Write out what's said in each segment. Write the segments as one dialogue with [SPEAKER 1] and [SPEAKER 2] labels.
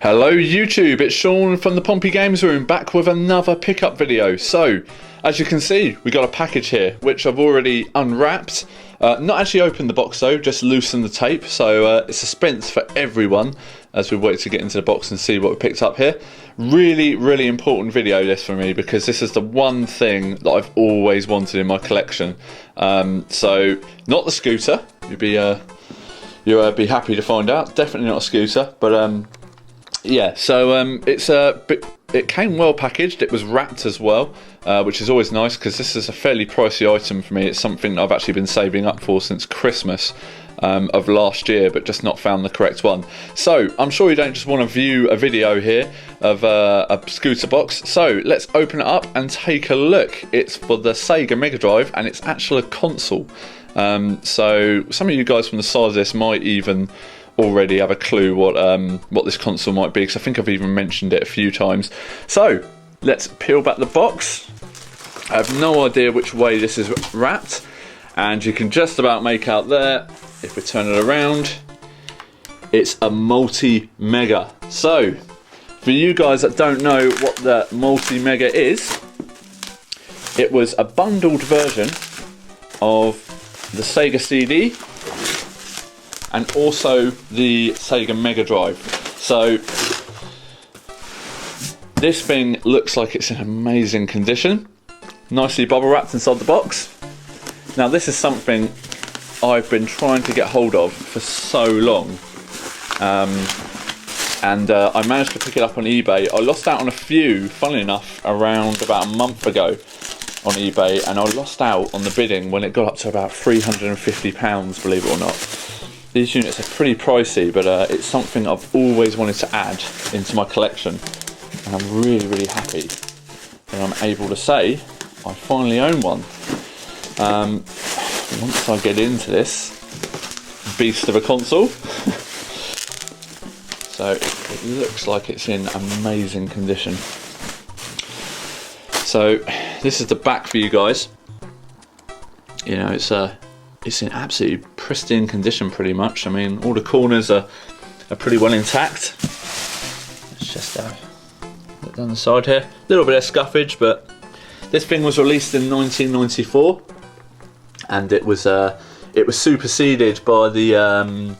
[SPEAKER 1] Hello YouTube, it's Sean from the Pompey Games Room back with another pickup video. So, as you can see, we got a package here which I've already unwrapped. Not actually opened the box though, just loosened the tape, so it's suspense for everyone as we wait to get into the box and see what we picked up here. Really important video this for me because this is the one thing that I've always wanted in my collection. So, not the scooter, you'll be happy to find out, definitely not a scooter, but yeah, so it came well packaged, it was wrapped as well, which is always nice because this is a fairly pricey item for me. It's something I've actually been saving up for since Christmas of last year, but just not found the correct one. So I'm sure you don't just want to view a video here of a scooter box, so let's open it up and take a look. It's for the Sega Megadrive and it's actually a console. So some of you guys from the side of this might even already have a clue what this console might be, because I think I've even mentioned it a few times. So let's peel back the box. I have no idea which way this is wrapped, and you can just about make out there, if we turn it around, it's a multi-mega. So for you guys that don't know what the multi-mega is, it was a bundled version of the Sega CD and also the Sega Mega Drive. So this thing looks like it's in amazing condition, nicely bubble wrapped inside the box. Now this is something I've been trying to get hold of for so long, and I managed to pick it up on eBay. I lost out on a few, funnily enough, around about a month ago on eBay, and I lost out on the bidding when it got up to about £350, believe it or not. These units are pretty pricey, but it's something I've always wanted to add into my collection, and I'm really happy that I'm able to say I finally own one. Once I get into this beast of a console, so it looks like it's in amazing condition. So this is the back for you guys. You know, it's in absolutely pristine condition pretty much. I mean, all the corners are pretty well intact. Let's just look down the side here. A little bit of scuffage, but this thing was released in 1994, and it was superseded by the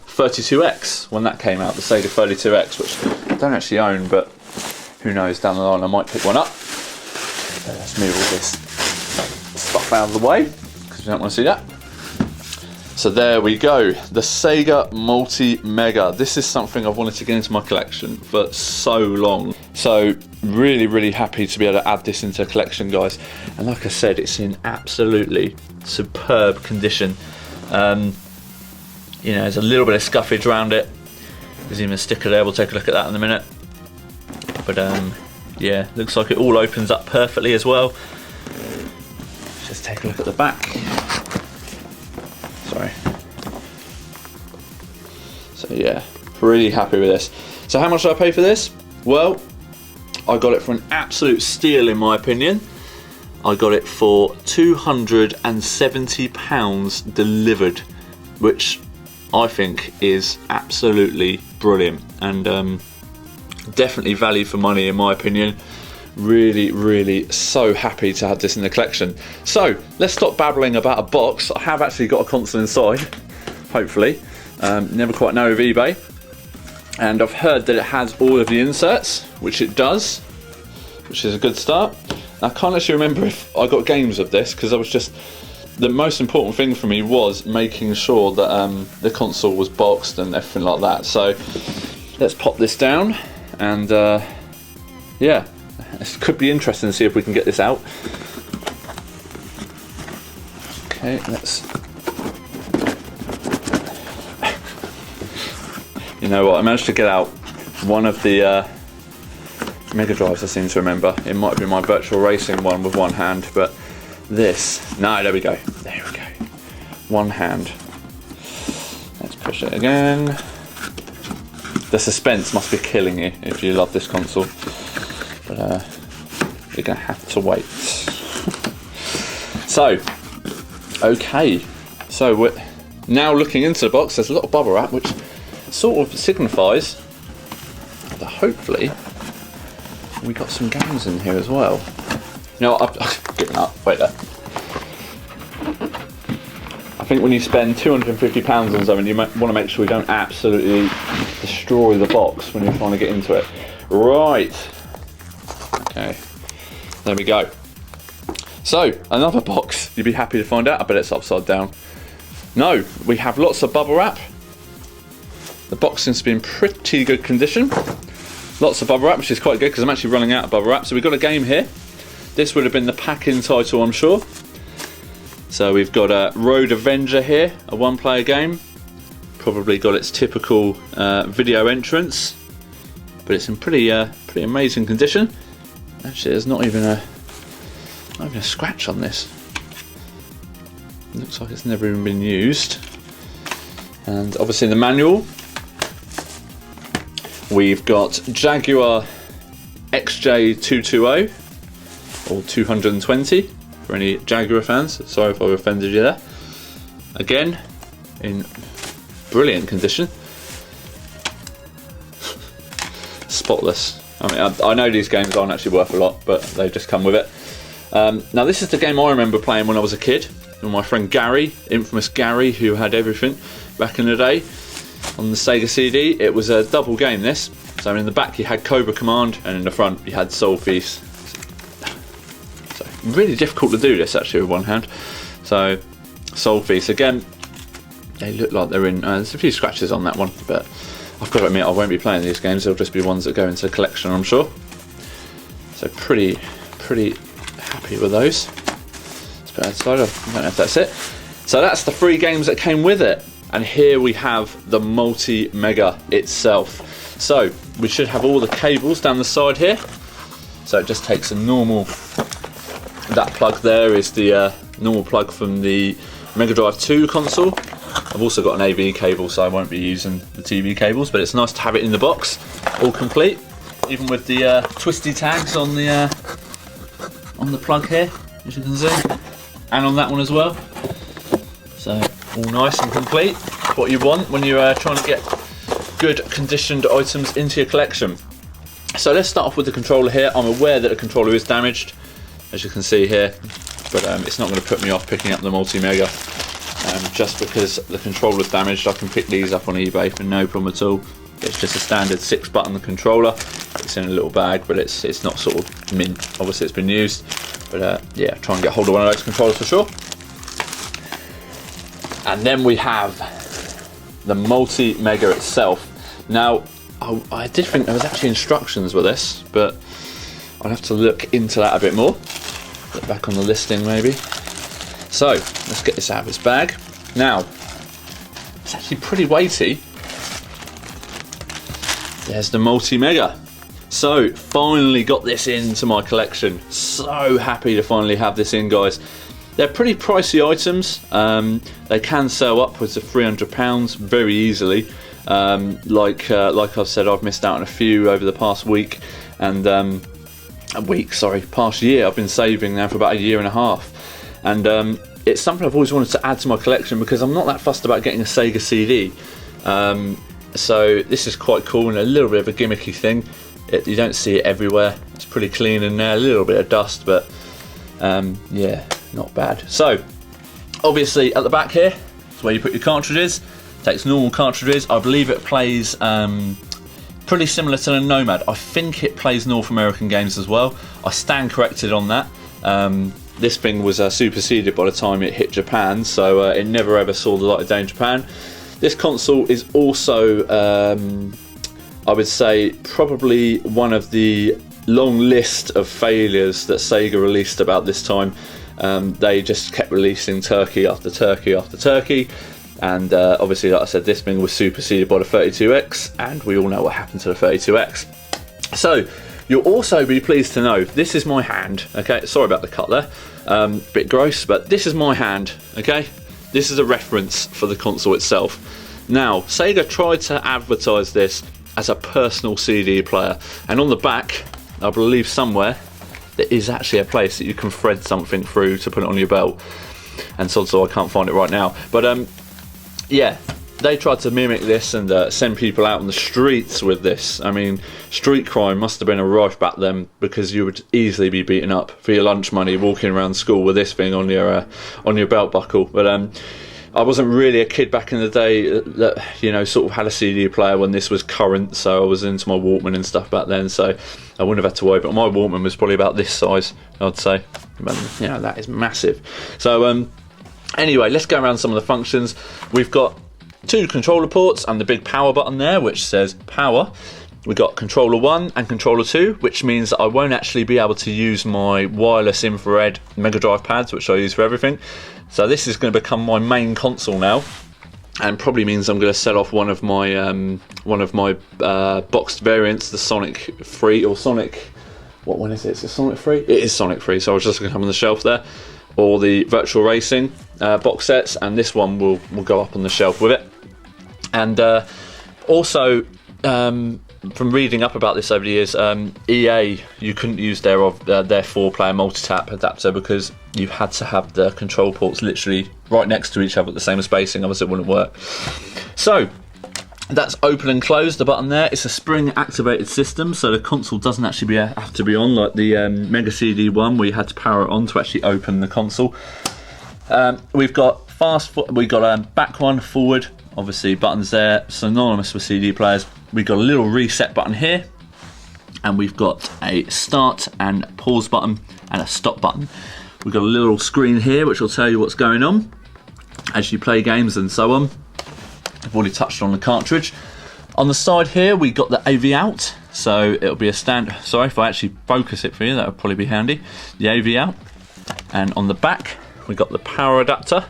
[SPEAKER 1] 32X when that came out, the Sega 32X, which I don't actually own, but who knows, down the line I might pick one up. So let's move all this stuff out of the way because we don't want to see that. So there we go, the Sega Multi-Mega. This is something I've wanted to get into my collection for so long. So really happy to be able to add this into a collection, guys. And like I said, it's in absolutely superb condition. You know, there's a little bit of scuffage around it. There's even a sticker there, we'll take a look at that in a minute. But yeah, looks like it all opens up perfectly as well. Let's just take a look at the back. Sorry. So yeah, pretty happy with this. So how much did I pay for this? Well, I got it for an absolute steal in my opinion. I got it for £270 delivered, which I think is absolutely brilliant, and definitely value for money in my opinion. Really so happy to have this in the collection. So let's stop babbling about a box. I have actually got a console inside, hopefully. Never quite know with eBay, and I've heard that it has all of the inserts, which it does, which is a good start. I can't actually remember if I got games of this because I was just, the most important thing for me was making sure that the console was boxed and everything like that. So let's pop this down, and yeah, it could be interesting to see if we can get this out. Okay, let's. You know what? I managed to get out one of the Mega Drives. I seem to remember it might have been my virtual racing one with one hand, but this. No, there we go. There we go. One hand. Let's push it again. The suspense must be killing you if you love this console. But you're going to have to wait. So, okay. So we're now looking into the box. There's a little bubble wrap which sort of signifies that hopefully we got some games in here as well. No, I've given up. Wait there. I think when you spend £250 on something, you want to make sure you don't absolutely destroy the box when you're trying to get into it. Right. Okay. There we go. So, another box. You'd be happy to find out. I bet it's upside down. No, we have lots of bubble wrap. The box seems to be in pretty good condition. Lots of bubble wrap, which is quite good because I'm actually running out of bubble wrap. So we've got a game here. This would have been the pack-in title, I'm sure. So we've got a Road Avenger here, a one-player game. Probably got its typical video entrance, but it's in pretty amazing condition. Actually, there's not even a scratch on this. It looks like it's never even been used. And obviously in the manual, we've got Jaguar XJ220 or 220 for any Jaguar fans. Sorry if I offended you there. Again, in brilliant condition. Spotless. I mean, I know these games aren't actually worth a lot, but they just come with it. Now this is the game I remember playing when I was a kid with my friend Gary, infamous Gary, who had everything back in the day on the Sega CD. It was a double game, this. So in the back you had Cobra Command, and in the front you had Soul Feast. So really difficult to do this actually with one hand. So Soul Feast, again, they look like they're in, there's a few scratches on that one, but I've got to admit I won't be playing these games. They'll just be ones that go into the collection, I'm sure. So pretty happy with those. Let's put that aside. I don't know if that's it. So that's the 3 games that came with it. And here we have the multi-mega itself. So we should have all the cables down the side here. So it just takes a normal, that plug there is the normal plug from the Mega Drive 2 console. I've also got an AV cable, so I won't be using the TV cables, but it's nice to have it in the box, all complete, even with the twisty tags on the plug here, as you can see, and on that one as well. So all nice and complete. What you want when you're trying to get good conditioned items into your collection. So let's start off with the controller here. I'm aware that the controller is damaged, as you can see here, but it's not going to put me off picking up the multi-mega. Just because the controller's damaged, I can pick these up on eBay for no problem at all. It's just a standard 6-button controller. It's in a little bag, but it's not sort of mint. Obviously it's been used, but yeah, try and get hold of one of those controllers for sure. And then we have the multi-mega itself. Now, I did think there was actually instructions with this, but I'll have to look into that a bit more. Look back on the listing maybe. So let's get this out of its bag. Now, it's actually pretty weighty. There's the multi-mega. So finally got this into my collection. So happy to finally have this in, guys. They're pretty pricey items. They can sell upwards of £300 very easily. Like I've said, I've missed out on a few over the past week, and past year. I've been saving now for about 1.5 years. And it's something I've always wanted to add to my collection because I'm not that fussed about getting a Sega CD. So this is quite cool and a little bit of a gimmicky thing. You don't see it everywhere. It's pretty clean in there, a little bit of dust, but yeah, not bad. So obviously at the back here is where you put your cartridges. It takes normal cartridges. I believe it plays pretty similar to the Nomad. I think it plays North American games as well. I stand corrected on that. This thing was superseded by the time it hit Japan, so it never ever saw the light of day in Japan. This console is also, I would say, probably one of the long list of failures that Sega released about this time. They just kept releasing Turkey after Turkey after Turkey, and obviously, like I said, this thing was superseded by the 32X, and we all know what happened to the 32X. So you'll also be pleased to know this is my hand. Okay, sorry about the cut there, bit gross, but this is my hand. Okay, this is a reference for the console itself. Now, Sega tried to advertise this as a personal CD player, and on the back, I believe somewhere, there is actually a place that you can thread something through to put it on your belt. And so I can't find it right now, but yeah, they tried to mimic this and send people out on the streets with this. I mean, street crime must have been a rife back then, because you would easily be beaten up for your lunch money walking around school with this thing on your belt buckle. But I wasn't really a kid back in the day that, you know, sort of had a CD player when this was current, so I was into my Walkman and stuff back then, so I wouldn't have had to worry. But my Walkman was probably about this size, I'd say. You know, that is massive. So anyway, let's go around some of the functions. We've got 2 controller ports and the big power button there, which says power. We've got controller 1 and controller 2, which means that I won't actually be able to use my wireless infrared Megadrive pads, which I use for everything. So this is going to become my main console now, and probably means I'm going to sell off one of my boxed variants, the Sonic 3 or Sonic. What one is it? Is it Sonic 3? It is Sonic 3. So I was just going to have on the shelf there, or the Virtual Racing box sets, and this one will go up on the shelf with it. And also, from reading up about this over the years, EA, you couldn't use their 4-player multi-tap adapter because you had to have the control ports literally right next to each other at the same spacing, otherwise it wouldn't work. So that's open and closed, the button there. It's a spring activated system, so the console doesn't actually have to be on like the Mega CD one, where you had to power it on to actually open the console. We've got back one, forward, obviously buttons there, synonymous with CD players. We've got a little reset button here, and we've got a start and pause button and a stop button. We've got a little screen here which will tell you what's going on as you play games and so on. I've already touched on the cartridge. On the side here we got the AV out, so it'll be a stand. Sorry, if I actually focus it for you, that would probably be handy. The AV out, and on the back we've got the power adapter,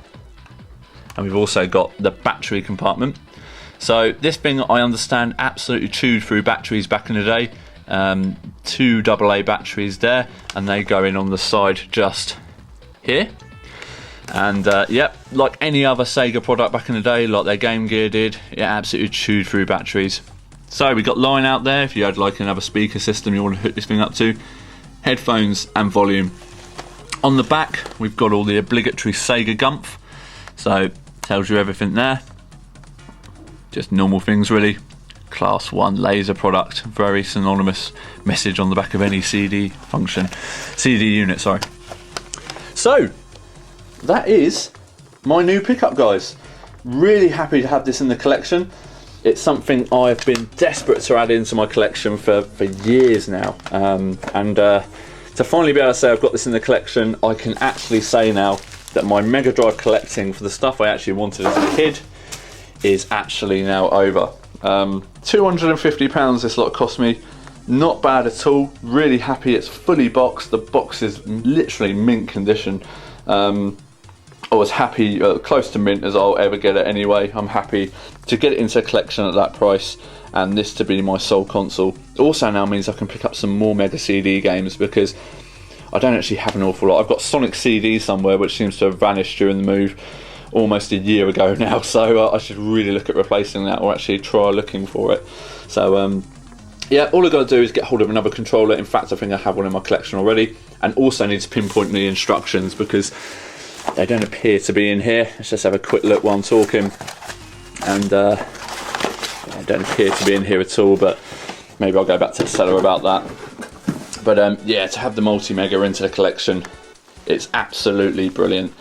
[SPEAKER 1] and we've also got the battery compartment. So this thing, I understand, absolutely chewed through batteries back in the day. 2 AA batteries there, and they go in on the side just here. And yep, like any other Sega product back in the day, like their Game Gear did, it absolutely chewed through batteries. So we got line out there if you had like another speaker system you want to hook this thing up to, headphones and volume. On the back we've got all the obligatory Sega gumph, so tells you everything there. Just normal things really. Class 1 laser product, very synonymous message on the back of any CD unit, sorry. So that is my new pickup, guys. Really happy to have this in the collection. It's something I've been desperate to add into my collection for years now, and to finally be able to say I've got this in the collection, I can actually say now that my Mega Drive collecting for the stuff I actually wanted as a kid is actually now over. £250 this lot cost me. Not bad at all. Really happy. It's fully boxed. The box is literally mint condition. I was happy, close to mint as I'll ever get it anyway. I'm happy to get it into a collection at that price, and this to be my sole console. Also now means I can pick up some more Mega CD games, because I don't actually have an awful lot. I've got Sonic CD somewhere which seems to have vanished during the move almost a year ago now, so I should really look at replacing that, or actually try looking for it. So yeah, all I've got to do is get hold of another controller. In fact, I think I have one in my collection already, and also need to pinpoint the instructions because they don't appear to be in here. Let's just have a quick look while I'm talking, and they don't appear to be in here at all, but maybe I'll go back to the seller about that. But yeah, to have the multi-mega into the collection, it's absolutely brilliant.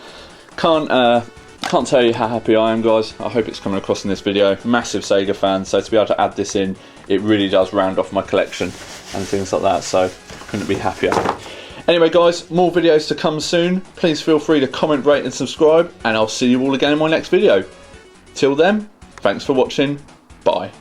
[SPEAKER 1] Can't tell you how happy I am, guys. I hope it's coming across in this video. Massive Sega fan, so to be able to add this in, it really does round off my collection and things like that, so couldn't be happier. Anyway guys, more videos to come soon. Please feel free to comment, rate and subscribe, and I'll see you all again in my next video. Till then, thanks for watching. Bye.